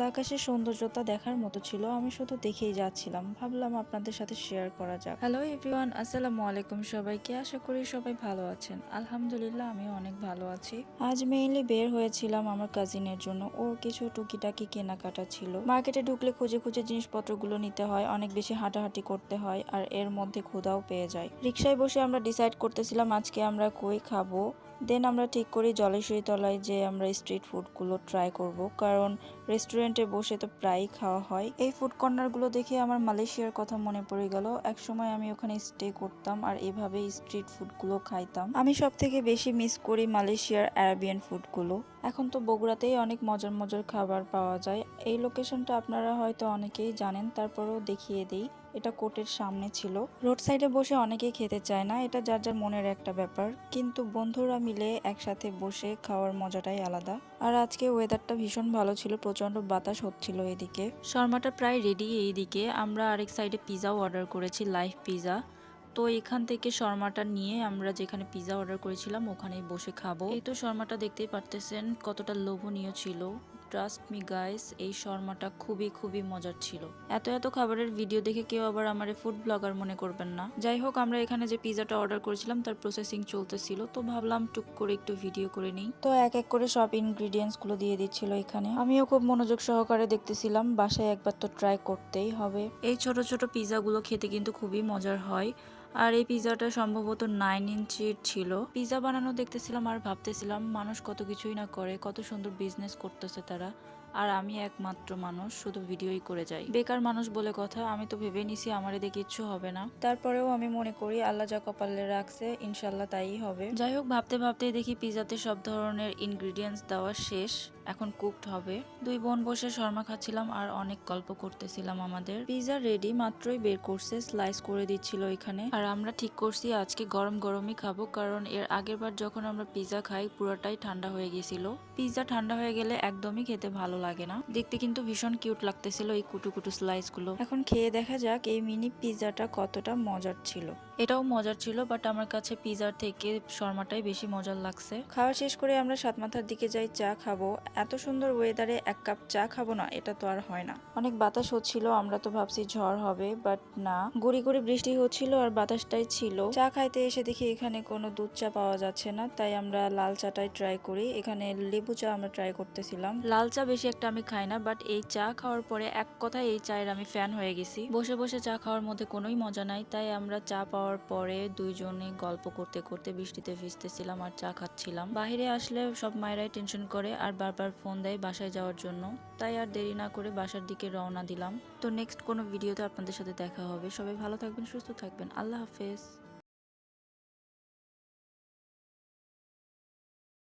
আকাশের সৌন্দর্যতা দেখার মতো ছিল। আমি শুধু দেখেই যাচ্ছিলাম, ভাবলাম আপনাদের সাথে শেয়ার করা যাক। হ্যালো এভরিওয়ান, আসসালামু আলাইকুম সবাইকে। আশা করি সবাই ভালো আছেন। আলহামদুলিল্লাহ, আমিও অনেক ভালো আছি। আজ মেইনলি বের হয়েছিলাম আমার কাজিনের জন্য। ওর কিছু টুকিটাকি কেনাকাটা ছিল। মার্কেটে ঢুকলে খুঁজে খুঁজে জিনিসপত্রগুলো নিতে হয়, অনেক বেশি হাঁটাহাঁটি করতে হয়, আর এর মধ্যে ক্ষুধাও পেয়ে যায়। রিকশায় বসে আমরা ডিসাইড করতেছিলাম আজকে আমরা কই খাবো। দেন আমরা ঠিক করি জলেশ্বরী তলায় যে আমরা স্ট্রিট ফুডগুলো ট্রাই করব, কারণ রেস্টুরেন্টে বসে তো প্রায়ই খাওয়া হয়। এই ফুড কর্নারগুলো দেখে আমার মালয়েশিয়ার কথা মনে পড়ে গেল। একসময় আমি ওখানে স্টে করতাম আর এভাবে স্ট্রিট ফুডগুলো খাইতাম। আমি সব থেকে বেশি মিস করি মালয়েশিয়ার অ্যারাবিয়ান ফুডগুলো। এখন তো বগুড়াতেই অনেক মজার মজার খাবার পাওয়া যায়। এই লোকেশনটা আপনারা হয়তো অনেকেই জানেন, তারপরেও দেখিয়ে দিই। এটা কোর্টের সামনে ছিল। রোড সাইডে বসে অনেকেই খেতে চায় না, এটা যার যার মনের একটা ব্যাপার, কিন্তু বন্ধুরা মিলে একসাথে বসে খাওয়ার মজাটাই আলাদা। আর আজকে ওয়েদারটা ভীষণ ভালো ছিল, প্রচন্ড বাতাস হচ্ছিল এদিকে। শর্মাটা প্রায় রেডি। এইদিকে আমরা আরেক সাইডে পিজাও অর্ডার করেছি, লাইভ পিজা। তো এখান থেকে শর্মাটা নিয়ে আমরা যেখানে পিজা অর্ডার করেছিলাম ওখানেই বসে খাবো। এই তো শর্মাটা দেখতেই পারতেছেন কতটা লোভনীয় ছিল। ট্রাস্ট মি গাইস, এই শর্মাটা খুবই খুবই মজার ছিল। এত এত খাবারের ভিডিও দেখে কেউ আবার আমার ফুড ব্লগার মনে করবেন না। যাই হোক, আমরা এখানে যে পিজাটা অর্ডার করেছিলাম তার প্রসেসিং চলতেছিল, তো ভাবলাম টুক করে একটু ভিডিও করে নিই। তো এক এক করে সব ইনগ্রিডিয়েন্টস গুলো দিয়ে দিচ্ছিল এখানে। আমিও খুব মনোযোগ সহকারে দেখতেছিলাম, বাসায় একবার তো ট্রাই করতেই হবে। এই ছোট ছোট পিজা গুলো খেতে কিন্তু খুবই মজার হয়। আর এই পিজাটা সম্ভবত 9 ইঞ্চির ছিল। পিজা বানানো দেখতেছিলাম আর ভাবতেছিলাম মানুষ কত কিছুই না করে, কত সুন্দর বিজনেস করতেছে তারা। আর আমি একমাত্র মানুষ, শুধু ভিডিওই করে যাই। বেকার মানুষ বলে কথা, আমি তো ভেবে নিছি আমার এদিকে কিচ্ছু হবে না। তারপরেও আমি মনে করি আল্লাহ যা কপালে রাখছে ইনশাল্লাহ তাই হবে। যাই হোক, ভাবতে ভাবতে দেখি পিজাতে সব ধরনের ইনগ্রিডিয়েন্টস দেওয়া শেষ, এখন কুকড হবে। দুই বোন বসে শর্মা খাচ্ছিলাম আর অনেক গল্প করতেছিলাম। আমাদের পিজা রেডি, মাত্রই বের করছে, স্লাইস করে দিচ্ছিল এখানে। আর আমরা ঠিক করছি আজকে গরম গরমই খাবো, কারণ এর আগের বার যখন আমরা পিজা খাই পুরোটাই ঠান্ডা হয়ে গেছিল। পিজা ঠান্ডা হয়ে গেলে একদমই খেতে ভালো লাগে না। দেখতে কিন্তু ভীষণ কিউট লাগতেছিল এই কুটু কুটু স্লাইস গুলো। এখন খেয়ে দেখা যাক এই মিনি পিজাটা কতটা মজার ছিল। এটাও মজার ছিল, বাট আমার কাছে পিজার থেকে শর্মাটাই বেশি মজার লাগছে। খাওয়া শেষ করে আমরা সাতমাথার দিকে যাই চা খাবো। এত সুন্দর ওয়েদারে এক কাপ চা খাবো না, এটা তো আর হয় না। অনেক বাতাস হচ্ছিল, আমরা তো ভাবছি ঝড় হবে, বাট না, গুড়ি গুড়ি বৃষ্টি হচ্ছিল আর বাতাসটাই ছিল। চা খাইতে এসে দেখি এখানে কোনো দুধ চা পাওয়া যাচ্ছে না, তাই আমরা লাল চাটাই ট্রাই করি। এখানে লেবু চা আমরা ট্রাই করতেছিলাম। লাল চা বেশি একটা আমি খাই না, বাট এই চা খাওয়ার পরে এক কথায় এই চায়ের আমি ফ্যান হয়ে গেছি। বসে বসে চা খাওয়ার মধ্যে কোনোই মজা নাই, তাই আমরা চা পাওয়ার পরে দুইজনে গল্প করতে করতে বৃষ্টিতে ভিজতেছিলাম আর চা খাচ্ছিলাম। বাহিরে আসলে সব মায়েরাই টেনশন করে আর বারবার ফোন দেয় বাসায় যাওয়ার জন্য, তাই আর দেরি না করে বাসার দিকে রওনা দিলাম। তো নেক্সট কোনো ভিডিওতে আপনাদের সাথে দেখা হবে। সবাই ভালো থাকবেন, সুস্থ থাকবেন। আল্লাহ হাফেজ।